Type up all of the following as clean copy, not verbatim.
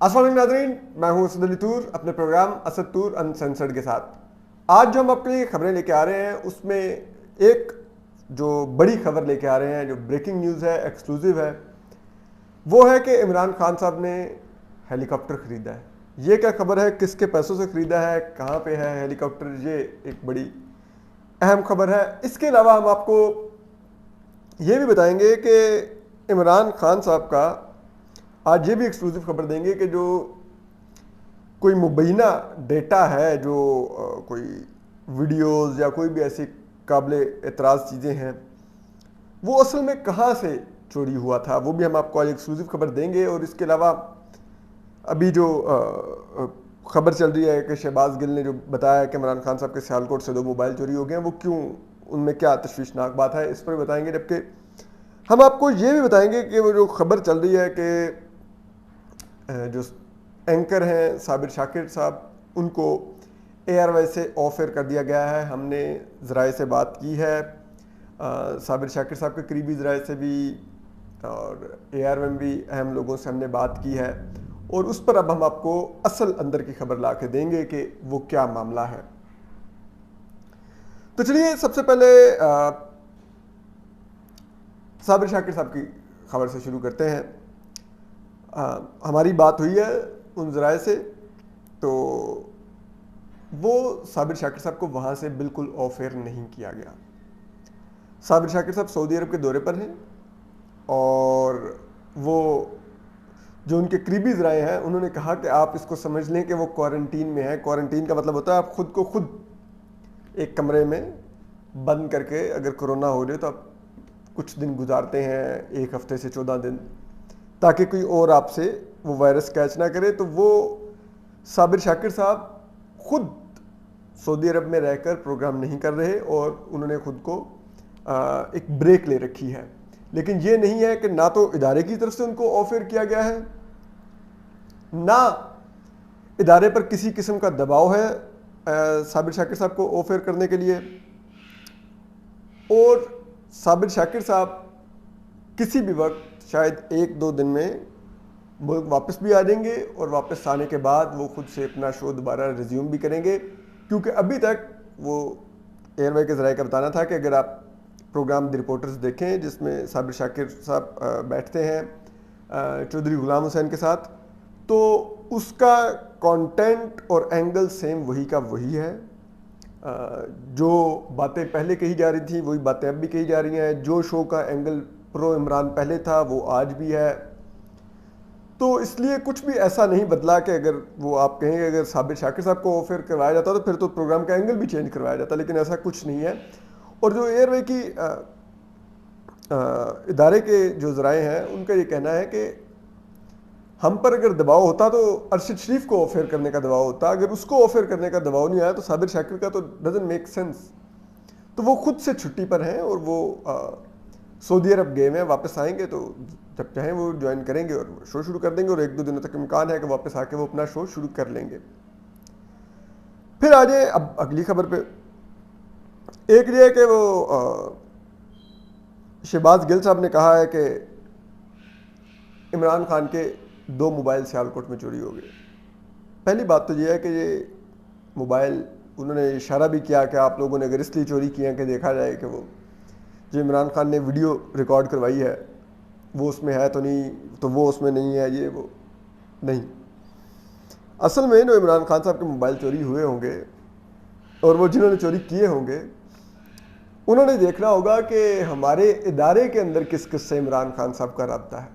अस्सलाम वालेकुम नाज़रीन, मैं हूं असद अली तूर अपने प्रोग्राम असद तूर अनसेंसर्ड के साथ। आज जो हम अपने लिए खबरें लेके आ रहे हैं उसमें एक जो बड़ी खबर लेके आ रहे हैं, जो ब्रेकिंग न्यूज़ है, एक्सक्लूसिव है, वो है कि इमरान खान साहब ने हेलीकॉप्टर ख़रीदा है। ये क्या खबर है, किसके पैसों से ख़रीदा है, कहाँ पे है हेलीकॉप्टर, ये एक बड़ी अहम खबर है। इसके अलावा हम आपको ये भी बताएंगे कि इमरान खान साहब का आज ये भी एक्सक्लूसिव खबर देंगे कि जो कोई मुबैना डेटा है, जो कोई वीडियोस या कोई भी ऐसी काबिल एतराज़ चीज़ें हैं, वो असल में कहाँ से चोरी हुआ था, वो भी हम आपको आज एक्सक्लूसिव खबर देंगे। और इसके अलावा अभी जो खबर चल रही है कि शहबाज गिल ने जो बताया कि इमरान खान साहब के सियालकोट से 2 मोबाइल चोरी हो गए हैं, वो क्यों, उनमें क्या तशवीशनाक बात है, इस पर बताएंगे। जबकि हम आपको ये भी बताएंगे कि वो जो खबर चल रही है कि जो एंकर हैं साबिर शाकिर साहब, उनको एयरवेज से ऑफ एयर कर दिया गया है। हमने ज़राए से बात की है, साबिर शाकिर साहब के करीबी ज़राए से भी और एयरवे में भी अहम लोगों से हमने बात की है, और उस पर अब हम आपको असल अंदर की खबर ला के देंगे कि वो क्या मामला है। तो चलिए सबसे पहले साबिर शाकिर साहब की खबर से शुरू करते हैं। हमारी बात हुई है उन ज़राए से, तो वो साबिर शाकिर साहब को वहाँ से बिल्कुल ऑफ एयर नहीं किया गया। साबिर शाकिर साहब सऊदी अरब के दौरे पर हैं और वो जो उनके करीबी ज़राए हैं उन्होंने कहा कि आप इसको समझ लें कि वो क्वारंटीन में है। क्वारंटीन का मतलब होता है आप खुद को खुद एक कमरे में बंद करके, अगर कोरोना हो जाए तो आप कुछ दिन गुजारते हैं, 1 हफ्ते से 14 दिन, ताकि कोई और आपसे वो वायरस कैच ना करे। तो वो साबिर शाकिर साहब खुद सऊदी अरब में रहकर प्रोग्राम नहीं कर रहे और उन्होंने खुद को एक ब्रेक ले रखी है। लेकिन ये नहीं है कि ना तो इदारे की तरफ से उनको ऑफ एयर किया गया है, ना इदारे पर किसी किस्म का दबाव है साबिर शाकिर साहब को ऑफ एयर करने के लिए। और साबिर शाकिर साहब किसी भी वक्त, शायद 1-2 दिन में मुल्क वापस भी आ जाएंगे, और वापस आने के बाद वो खुद से अपना शो दोबारा रिज्यूम भी करेंगे। क्योंकि अभी तक वो एयरवे के ज़राए का बताना था कि अगर आप प्रोग्राम द रिपोर्टर्स देखें जिसमें साबिर शाकिर साहब बैठते हैं चौधरी गुलाम हुसैन के साथ, तो उसका कंटेंट और एंगल सेम वही का वही है। जो बातें पहले कही जा रही थी वही बातें अब भी कही जा रही हैं। जो शो का एंगल प्रो इमरान पहले था वो आज भी है। तो इसलिए कुछ भी ऐसा नहीं बदला कि अगर वो आप कहेंगे अगर साबिर शाकिर साहब को ऑफ एयर करवाया जाता तो फिर तो प्रोग्राम का एंगल भी चेंज करवाया जाता, लेकिन ऐसा कुछ नहीं है। और जो एयरवे की इदारे के जो ज़राए हैं उनका ये कहना है कि हम पर अगर दबाव होता तो अरशद शरीफ को ऑफ एयर करने का दबाव होता, अगर उसको ऑफ एयर करने का दबाव नहीं आया तो साबिर शाकिर का तो डजंट मेक सेंस। तो वो खुद से छुट्टी पर हैं और वो सऊदी अरब गए हैं, वापस आएंगे तो जब चाहें वो ज्वाइन करेंगे और शो शुरू कर देंगे, और 1-2 दिनों तक इम्कान है कि वापस आके वो अपना शो शुरू कर लेंगे। फिर आ जाए अब अगली खबर पे। एक ये कि वो शहबाज गिल साहब ने कहा है कि इमरान खान के 2 मोबाइल सियालकोट में चोरी हो गए। पहली बात तो ये है कि ये मोबाइल, उन्होंने इशारा भी किया कि आप लोगों ने अगर इसलिए चोरी किया कि देखा जाए कि वो जो इमरान खान ने वीडियो रिकॉर्ड करवाई है वो उसमें है तो नहीं, तो वो उसमें नहीं है, ये वो नहीं। असल में जो इमरान खान साहब के मोबाइल चोरी हुए होंगे और वो जिन्होंने चोरी किए होंगे उन्होंने देखना होगा कि हमारे इदारे के अंदर किस किस से इमरान खान साहब का रब्ता है,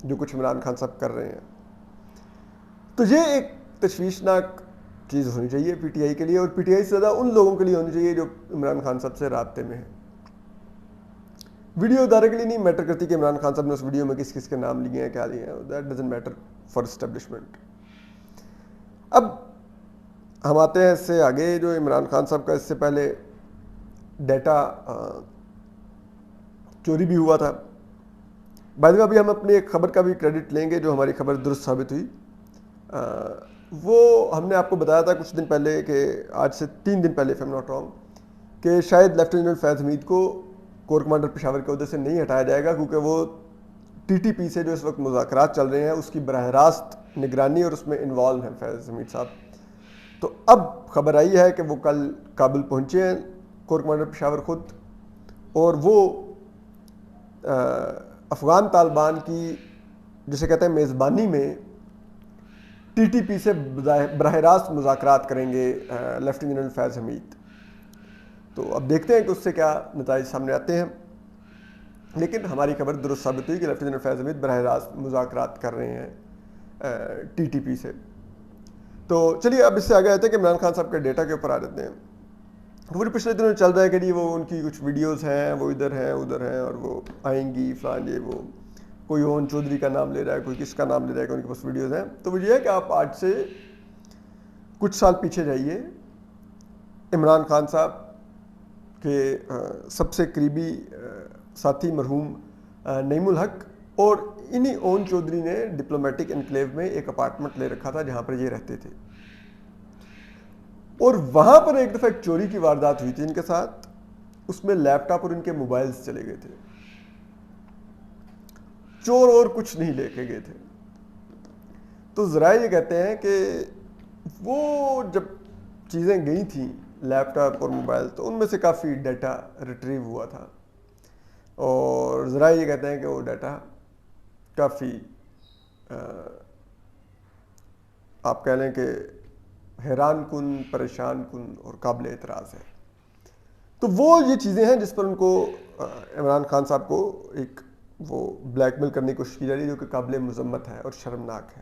जो कुछ इमरान खान साहब कर रहे हैं। तो ये एक तशवीशनाक चीज़ होनी चाहिए पीटीआई के लिए, और पीटीआई से ज़्यादा उन लोगों के लिए होनी चाहिए जो इमरान खान साहब से राब्ते में है। वीडियो इदारे के लिए नहीं मैटर करती कि इमरान खान साहब ने उस वीडियो में किस किस के नाम लिए हैं, क्या लिए हैं, that doesn't matter for establishment. अब हम आते हैं इससे आगे, जो इमरान खान साहब का इससे पहले डेटा चोरी भी हुआ था। बाद में अभी हम अपनी एक खबर का भी क्रेडिट लेंगे, जो हमारी खबर दुरुस्त साबित हुई। वो हमने आपको बताया था कुछ दिन पहले कि आज से 3 दिन पहले, if I am not wrong, कि शायद लेफ्टिनेंट जनरल फैज़ हमीद को कोर कमांडर पेशावर के अहदे से नहीं हटाया जाएगा, क्योंकि वो ٹی ٹی پی سے جو اس وقت مذاکرات چل رہے ہیں اس کی براہ راست نگرانی اور اس میں انوالو ہیں فیض حمید صاحب. تو اب خبر آئی ہے کہ وہ کل کابل پہنچے ہیں کور کمانڈر پشاور خود, اور وہ افغان طالبان کی جسے کہتے ہیں میزبانی میں ٹی ٹی پی سے براہ راست مذاکرات کریں گے لیفٹیننٹ جنرل فیض حمید. تو اب دیکھتے ہیں کہ اس سے کیا نتائج سامنے آتے ہیں, لیکن ہماری خبر درست ثابت ہوئی کہ لیفٹیننٹ جنرل فیض حمید براہ راست مذاکرات کر رہے ہیں ٹی ٹی پی سے. تو چلیے اب اس سے آگے آتے ہیں کہ عمران خان صاحب کے ڈیٹا کے اوپر آ جاتے ہیں. وہ جو پچھلے دنوں چل رہا ہے کہ جی وہ ان کی کچھ ویڈیوز ہیں, وہ ادھر ہیں ادھر ہیں, اور وہ آئیں گی فلان, یہ وہ کوئی اون چودھری کا نام لے رہا ہے, کوئی کس کا نام لے رہا ہے کہ ان کے پاس ویڈیوز ہیں. تو وہ یہ ہے کہ آپ آج سے کچھ سال پیچھے جائیے, عمران خان صاحب کے سب سے قریبی ساتھی مرحوم نعیم الحق اور انہی اون چودھری نے ڈپلومیٹک انکلیو میں ایک اپارٹمنٹ لے رکھا تھا جہاں پر یہ رہتے تھے, اور وہاں پر ایک دفعہ ایک چوری کی واردات ہوئی تھی ان کے ساتھ. اس میں لیپ ٹاپ اور ان کے موبائلز چلے گئے تھے, چور اور کچھ نہیں لے کے گئے تھے. تو ذرائع یہ کہتے ہیں کہ وہ جب چیزیں گئی تھیں لیپ ٹاپ اور موبائل, تو ان میں سے کافی ڈیٹا ریٹریو ہوا تھا, اور ذرائع یہ کہتے ہیں کہ وہ ڈیٹا کافی آپ کہہ لیں کہ حیران کن, پریشان کن اور قابل اعتراض ہے. تو وہ یہ چیزیں ہیں جس پر ان کو عمران خان صاحب کو ایک وہ بلیک میل کرنے کی کوشش کی جا رہی ہے, جو کہ قابل مذمت ہے اور شرمناک ہے.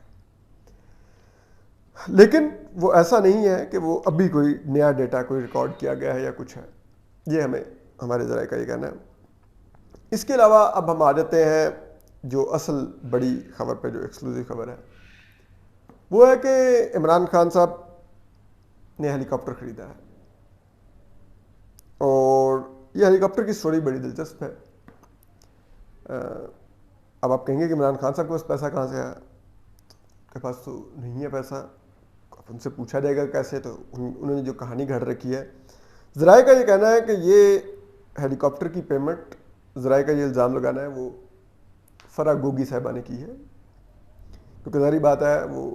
لیکن وہ ایسا نہیں ہے کہ وہ ابھی کوئی نیا ڈیٹا کوئی ریکارڈ کیا گیا ہے یا کچھ ہے, یہ ہمیں ہمارے ذرائع کا یہ کہنا ہے. اس کے علاوہ اب ہم آ جاتے ہیں جو اصل بڑی خبر پہ, جو ایکسکلوزیو خبر ہے, وہ ہے کہ عمران خان صاحب نے ہیلی کاپٹر خریدا ہے, اور یہ ہیلی کاپٹر کی سٹوری بڑی دلچسپ ہے. اب آپ کہیں گے کہ عمران خان صاحب کے پاس پیسہ کہاں سے آیا, کے پاس تو نہیں ہے پیسہ, اب ان سے پوچھا جائے گا کیسے, تو انہوں نے جو کہانی گھڑ رکھی ہے. ذرائع کا یہ کہنا ہے کہ یہ ہیلی کاپٹر کی پیمنٹ, ذرائع کا یہ الزام لگانا ہے, وہ فرح گوگی صاحبہ نے کی ہے, کیونکہ ظاہری بات ہے وہ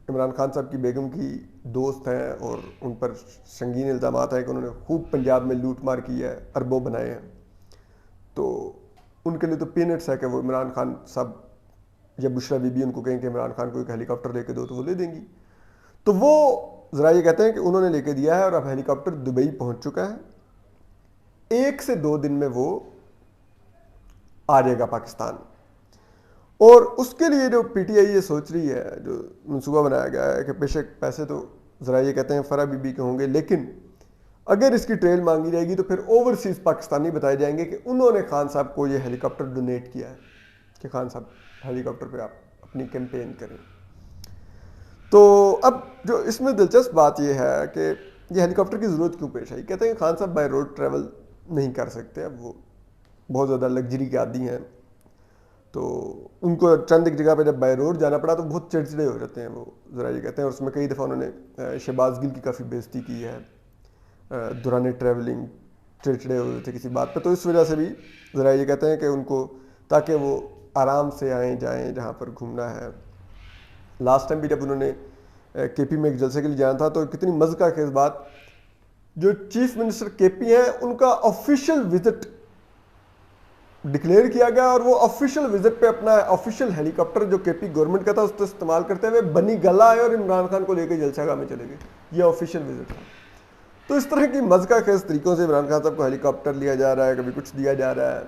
عمران خان صاحب کی بیگم کی دوست ہیں, اور ان پر سنگین الزامات ہیں کہ انہوں نے خوب پنجاب میں لوٹ مار کی ہے, اربوں بنائے ہیں. تو ان کے لیے تو پینٹس ہے کہ وہ عمران خان صاحب یا بشرا بی بی ان کو کہیں کہ عمران خان کو ایک ہیلی کاپٹر لے کے دو, تو وہ لے دیں گی. تو وہ ذرا یہ کہتے ہیں کہ انہوں نے لے کے دیا ہے, اور اب ہیلی کاپٹر دبئی پہنچ چکا ہے. 1 سے 2 دن میں وہ آ جائے گا پاکستان. اور اس کے لیے جو پی ٹی آئی یہ سوچ رہی ہے, جو منصوبہ بنایا گیا ہے کہ بے شک پیسے تو ذرا یہ کہتے ہیں فرح بی بی کے ہوں گے, لیکن اگر اس کی ٹریل مانگی جائے گی تو پھر اوورسیز پاکستانی بتائے جائیں گے کہ انہوں نے خان صاحب کو یہ ہیلی کاپٹر ڈونیٹ کیا ہے, کہ خان صاحب ہیلی کاپٹر پہ آپ اپنی کیمپین کریں. تو اب جو اس میں دلچسپ بات یہ ہے کہ یہ ہیلی کاپٹر کی ضرورت کیوں پیش آئی. کہتے ہیں کہ خان صاحب بائی روڈ ٹریول نہیں کر سکتے, اب وہ بہت زیادہ لگژری کے عادی ہیں, تو ان کو چند ایک جگہ پہ جب بائی روڈ جانا پڑا تو بہت چڑچڑے ہو جاتے ہیں وہ, ذرا یہ کہتے ہیں. اور اس میں کئی دفعہ انہوں نے شہباز گل کی کافی بےعزتی کی ہے دوران ٹریولنگ, چڑچڑے ہو رہے تھے کسی بات پہ. تو اس وجہ سے بھی ذرا یہ کہتے ہیں کہ ان کو, تاکہ وہ آرام سے آئیں جائیں جہاں پر گھومنا ہے. لاسٹ ٹائم بھی جب انہوں نے کے پی میں ایک جلسے کے لیے جانا تھا, تو کتنی مزہ خیز بات, جو چیف منسٹر کے پی ہیں ان کا آفیشیل وزٹ ڈکلیئر کیا گیا, اور وہ آفیشیل وزٹ پہ اپنا آفیشیل ہیلی کاپٹر جو کے پی گورنمنٹ کا تھا اس کو استعمال کرتے ہوئے بنی گلا آئے اور عمران خان کو لے کے جلسہ گاہ میں چلے گئے. یہ آفیشیل وزٹ تھا. تو اس طرح کی مزہ خیز طریقوں سے عمران خان صاحب کو ہیلی کاپٹر لیا جا رہا ہے, کبھی کچھ دیا جا رہا ہے.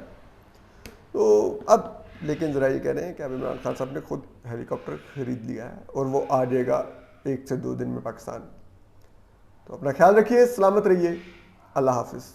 تو اب لیکن ذرا یہ کہہ رہے ہیں کہ اب عمران خان صاحب نے خود ہیلی کاپٹر خرید لیا ہے, اور وہ آ جائے گا 1 سے 2 دن میں پاکستان. تو اپنا خیال رکھیے, سلامت رہیے, اللہ حافظ.